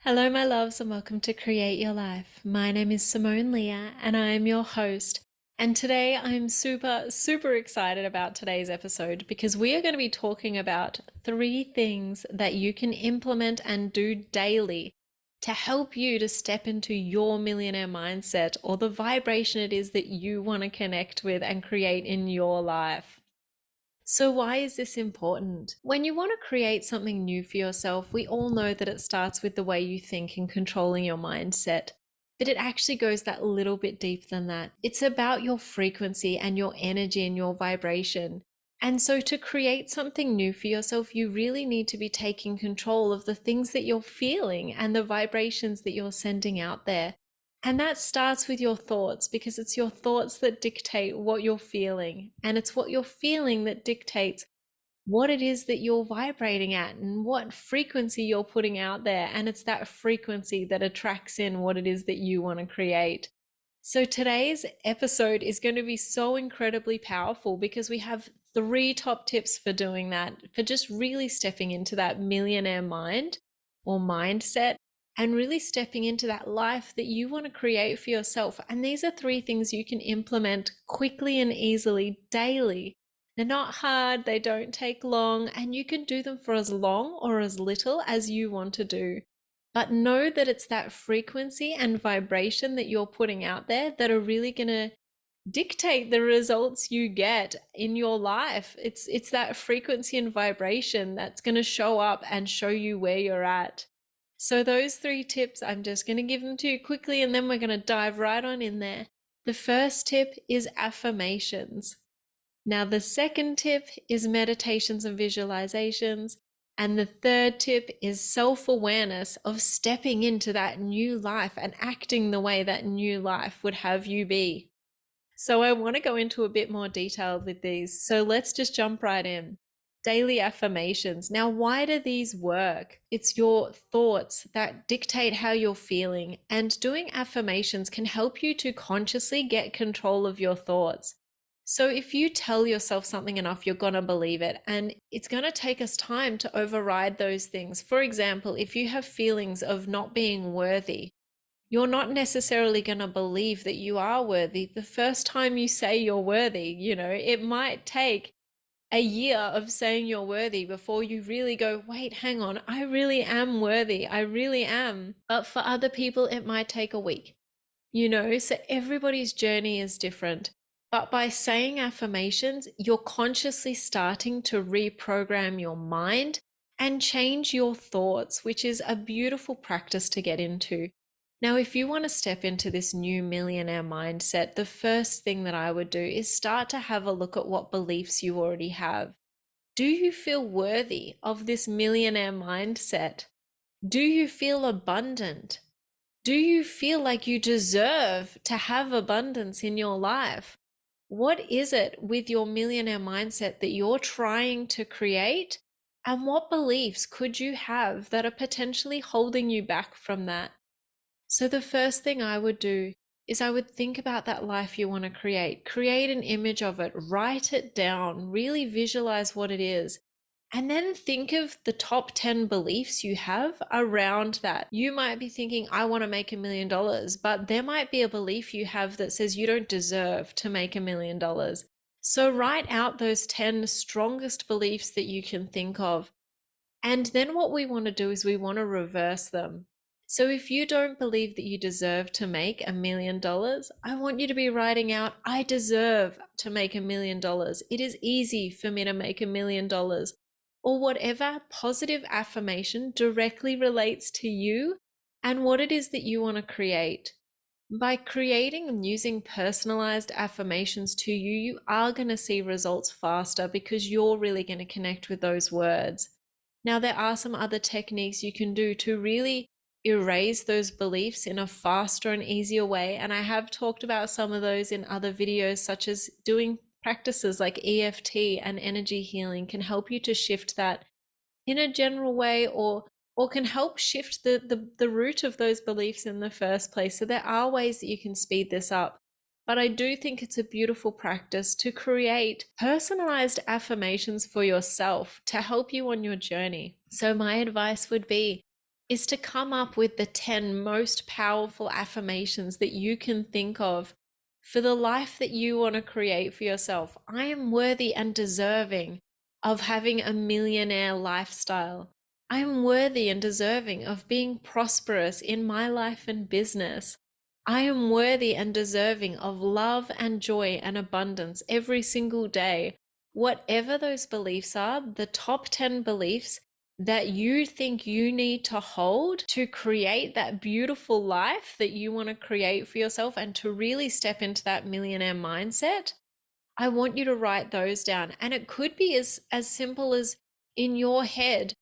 Hello, my loves, and welcome to Create Your Life. My name is Simone Leah, and I am your host. And today I'm super excited about today's episode because we are going to be talking about 3 things that you can implement and do daily to help you to step into your millionaire mindset or the vibration it is that you want to connect with and create in your life. So, why is this important? When you want to create something new for yourself, we all know that it starts with the way you think and controlling your mindset. But it actually goes that little bit deeper than that. It's about your frequency and your energy and your vibration. And so, to create something new for yourself, you really need to be taking control of the things that you're feeling and the vibrations that you're sending out there. And that starts with your thoughts because it's your thoughts that dictate what you're feeling. And it's what you're feeling that dictates what it is that you're vibrating at and what frequency you're putting out there. And it's that frequency that attracts in what it is that you want to create. So today's episode is going to be so incredibly powerful because we have 3 top tips for doing that, for just really stepping into that millionaire mind or mindset and really stepping into that life that you want to create for yourself. And these are 3 things you can implement quickly and easily daily. They're not hard, they don't take long, and you can do them for as long or as little as you want to do. But know that it's that frequency and vibration that you're putting out there that are really going to dictate the results you get in your life. It's that frequency and vibration that's going to show up and show you where you're at. So those 3 tips, I'm just going to give them to you quickly and then we're going to dive right on in there. The first tip is affirmations. Now, the second tip is meditations and visualizations. And the third tip is self-awareness of stepping into that new life and acting the way that new life would have you be. So I want to go into a bit more detail with these. So let's just jump right in. Daily affirmations. Now, why do these work? It's your thoughts that dictate how you're feeling, and doing affirmations can help you to consciously get control of your thoughts. So if you tell yourself something enough, you're going to believe it, and it's going to take us time to override those things. For example, if you have feelings of not being worthy, you're not necessarily going to believe that you are worthy the first time you say you're worthy. It might take a year of saying you're worthy before you really go, wait, hang on, I really am worthy. I really am. But for other people, it might take a week, so everybody's journey is different. But by saying affirmations, you're consciously starting to reprogram your mind and change your thoughts, which is a beautiful practice to get into. Now, if you want to step into this new millionaire mindset, the first thing that I would do is start to have a look at what beliefs you already have. Do you feel worthy of this millionaire mindset? Do you feel abundant? Do you feel like you deserve to have abundance in your life? What is it with your millionaire mindset that you're trying to create? And what beliefs could you have that are potentially holding you back from that? So the first thing I would do is I would think about that life you want to create. Create an image of it, write it down, really visualize what it is. And then think of the top 10 beliefs you have around that. You might be thinking, I want to make $1 million, but there might be a belief you have that says you don't deserve to make $1 million. So write out those 10 strongest beliefs that you can think of. And then what we want to do is we want to reverse them. So if you don't believe that you deserve to make $1 million, I want you to be writing out, I deserve to make $1 million. It is easy for me to make $1 million. Or whatever positive affirmation directly relates to you and what it is that you want to create. By creating and using personalized affirmations to you, you are going to see results faster because you're really going to connect with those words. Now, there are some other techniques you can do to really erase those beliefs in a faster and easier way. And I have talked about some of those in other videos, such as doing practices like EFT and energy healing can help you to shift that in a general way, or can help shift the root of those beliefs in the first place. So there are ways that you can speed this up. But I do think it's a beautiful practice to create personalized affirmations for yourself to help you on your journey. So my advice would be is to come up with the 10 most powerful affirmations that you can think of for the life that you want to create for yourself. I am worthy and deserving of having a millionaire lifestyle. I am worthy and deserving of being prosperous in my life and business. I am worthy and deserving of love and joy and abundance every single day. Whatever those beliefs are, the top 10 beliefs that you think you need to hold to create that beautiful life that you want to create for yourself and to really step into that millionaire mindset, I want you to write those down. And it could be as simple as in your head,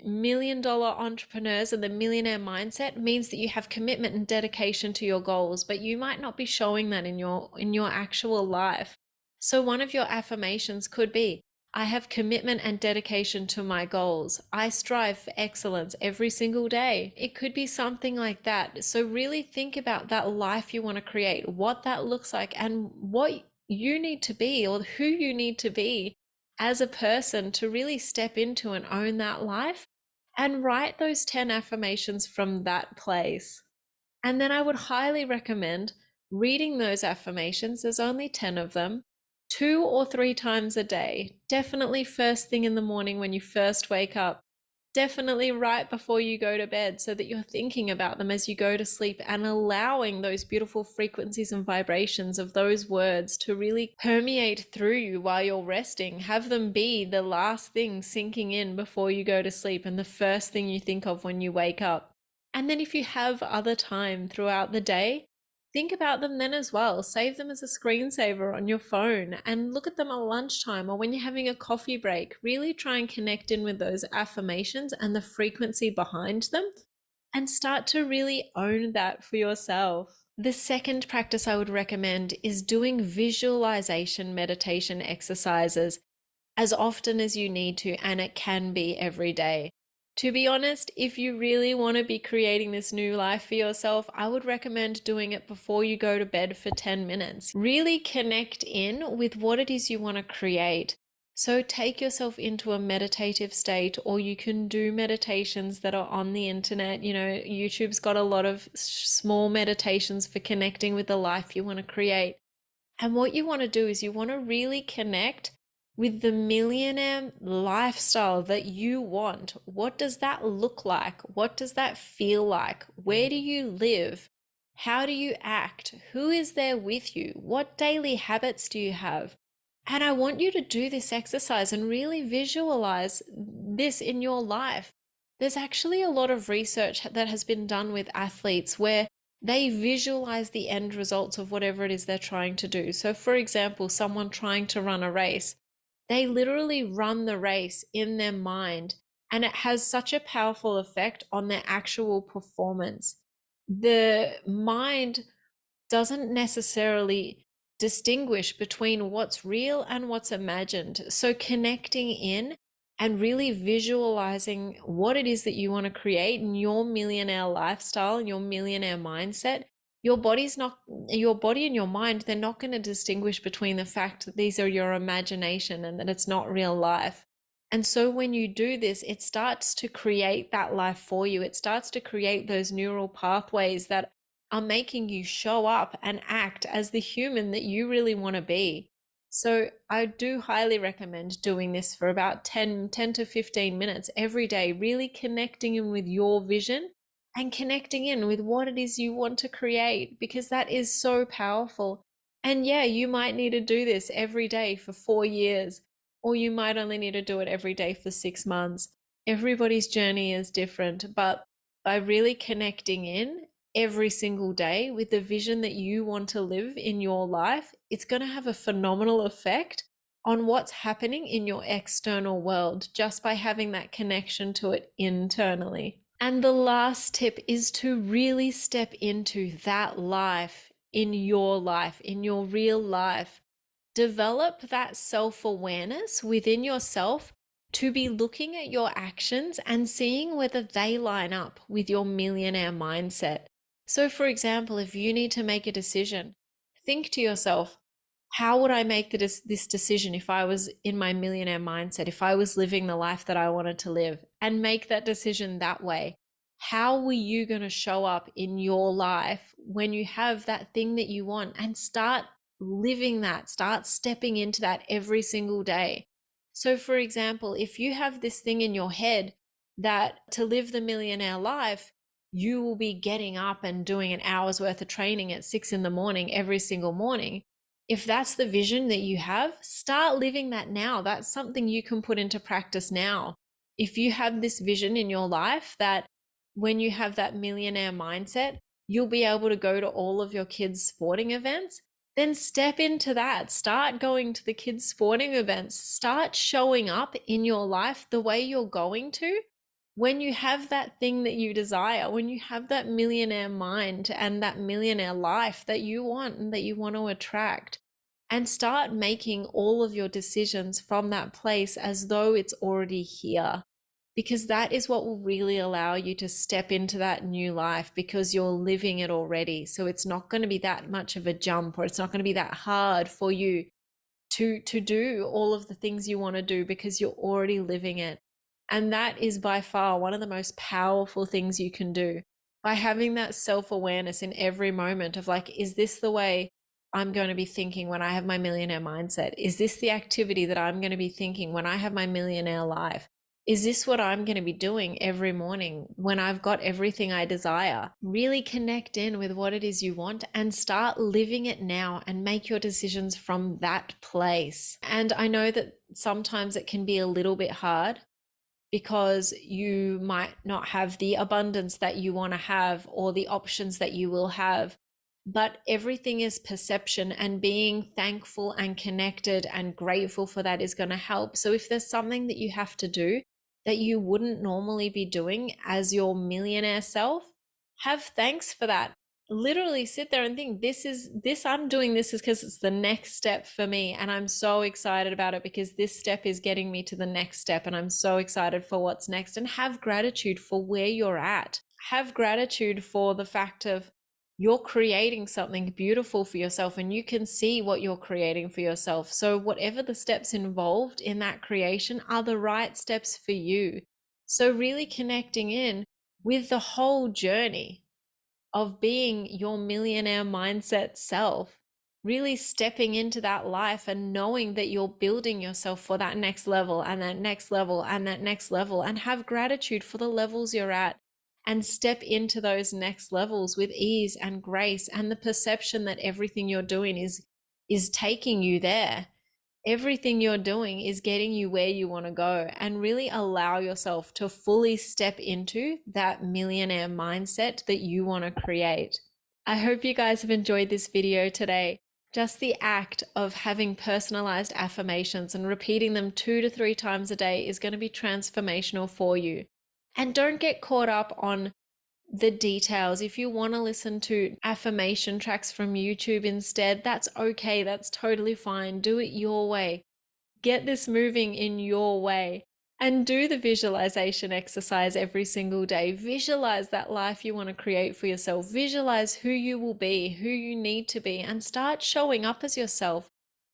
$1 million entrepreneurs and the millionaire mindset means that you have commitment and dedication to your goals, but you might not be showing that in your actual life. So one of your affirmations could be, I have commitment and dedication to my goals. I strive for excellence every single day. It could be something like that. So really think about that life you want to create, what that looks like, and what you need to be or who you need to be as a person to really step into and own that life, and write those 10 affirmations from that place. And then I would highly recommend reading those affirmations. There's only 10 of them, 2 or 3 times a day. Definitely first thing in the morning when you first wake up. Definitely right before you go to bed so that you're thinking about them as you go to sleep and allowing those beautiful frequencies and vibrations of those words to really permeate through you while you're resting. Have them be the last thing sinking in before you go to sleep and the first thing you think of when you wake up. And then if you have other time throughout the day, think about them then as well. Save them as a screensaver on your phone and look at them at lunchtime or when you're having a coffee break. Really try and connect in with those affirmations and the frequency behind them and start to really own that for yourself. The second practice I would recommend is doing visualization meditation exercises as often as you need to, and it can be every day. To be honest, if you really want to be creating this new life for yourself, I would recommend doing it before you go to bed for 10 minutes. Really connect in with what it is you want to create. So take yourself into a meditative state, or you can do meditations that are on the internet. YouTube's got a lot of small meditations for connecting with the life you want to create. And what you want to do is you want to really connect with the millionaire lifestyle that you want. What does that look like? What does that feel like? Where do you live? How do you act? Who is there with you? What daily habits do you have? And I want you to do this exercise and really visualize this in your life. There's actually a lot of research that has been done with athletes where they visualize the end results of whatever it is they're trying to do. So, for example, someone trying to run a race, they literally run the race in their mind, and it has such a powerful effect on their actual performance. The mind doesn't necessarily distinguish between what's real and what's imagined. So connecting in and really visualizing what it is that you want to create in your millionaire lifestyle and your millionaire mindset, your body and your mind, they're not going to distinguish between the fact that these are your imagination and that it's not real life. And so when you do this, it starts to create that life for you. It starts to create those neural pathways that are making you show up and act as the human that you really want to be. So I do highly recommend doing this for about 10 to 15 minutes every day, really connecting in with your vision and connecting in with what it is you want to create, because that is so powerful. And yeah, you might need to do this every day for 4 years, or you might only need to do it every day for 6 months. Everybody's journey is different, but by really connecting in every single day with the vision that you want to live in your life, it's going to have a phenomenal effect on what's happening in your external world just by having that connection to it internally. And the last tip is to really step into that life, in your real life. Develop that self-awareness within yourself to be looking at your actions and seeing whether they line up with your millionaire mindset. So, for example, if you need to make a decision, think to yourself, how would I make this decision if I was in my millionaire mindset, if I was living the life that I wanted to live, and make that decision that way. how are you going to show up in your life when you have that thing that you want, and start living that, start stepping into that every single day. So for example, if you have this thing in your head that to live the millionaire life, you will be getting up and doing an hour's worth of training at 6 in the morning every single morning. If that's the vision that you have, start living that now. That's something you can put into practice now. If you have this vision in your life that when you have that millionaire mindset, you'll be able to go to all of your kids' sporting events, then step into that. Start going to the kids' sporting events. Start showing up in your life the way you're going to. When you have that thing that you desire, when you have that millionaire mind and that millionaire life that you want and that you want to attract, and start making all of your decisions from that place as though it's already here, because that is what will really allow you to step into that new life, because you're living it already. So it's not going to be that much of a jump, or it's not going to be that hard for you to do all of the things you want to do, because you're already living it. And that is by far one of the most powerful things you can do, by having that self-awareness in every moment of like, is this the way I'm going to be thinking when I have my millionaire mindset? Is this the activity that I'm going to be thinking when I have my millionaire life? Is this what I'm going to be doing every morning when I've got everything I desire? Really connect in with what it is you want and start living it now, and make your decisions from that place. And I know that sometimes it can be a little bit hard, because you might not have the abundance that you want to have or the options that you will have. But everything is perception, and being thankful and connected and grateful for that is going to help. So if there's something that you have to do that you wouldn't normally be doing as your millionaire self, have thanks for that. Literally sit there and think, I'm doing this is because it's the next step for me, and I'm so excited about it because this step is getting me to the next step, and I'm so excited for what's next. And have gratitude for where you're at. Have gratitude for the fact of you're creating something beautiful for yourself, and you can see what you're creating for yourself. So whatever the steps involved in that creation are the right steps for you. So really connecting in with the whole journey of being your millionaire mindset self, really stepping into that life and knowing that you're building yourself for that next level and that next level and that next level, and have gratitude for the levels you're at, and step into those next levels with ease and grace, and the perception that everything you're doing is taking you there. Everything you're doing is getting you where you want to go, and really allow yourself to fully step into that millionaire mindset that you want to create. I hope you guys have enjoyed this video today. Just the act of having personalized affirmations and repeating them 2 to 3 times a day is going to be transformational for you. And don't get caught up on the details. If you want to listen to affirmation tracks from YouTube instead, that's okay. That's totally fine. Do it your way. Get this moving in your way, and do the visualization exercise every single day. Visualize that life you want to create for yourself. Visualize who you will be, who you need to be, and start showing up as yourself.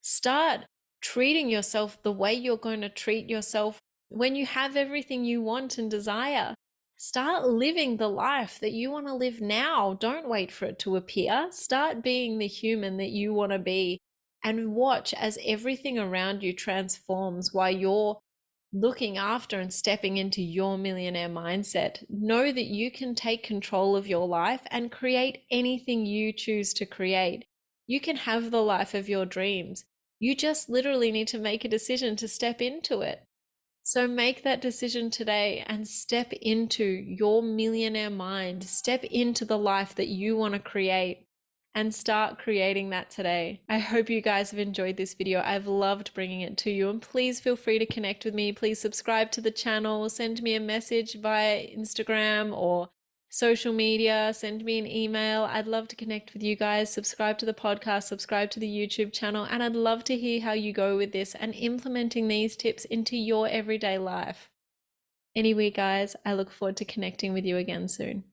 Start treating yourself the way you're going to treat yourself when you have everything you want and desire. Start living the life that you want to live now. Don't wait for it to appear. Start being the human that you want to be, and watch as everything around you transforms while you're looking after and stepping into your millionaire mindset. Know that you can take control of your life and create anything you choose to create. You can have the life of your dreams. You just literally need to make a decision to step into it. So make that decision today and step into your millionaire mind. Step into the life that you want to create, and start creating that today. I hope you guys have enjoyed this video. I've loved bringing it to you, and please feel free to connect with me. Please subscribe to the channel, send me a message via Instagram or social media, send me an email. I'd love to connect with you guys. Subscribe to the podcast, subscribe to the YouTube channel, and I'd love to hear how you go with this and implementing these tips into your everyday life. Anyway, guys, I look forward to connecting with you again soon.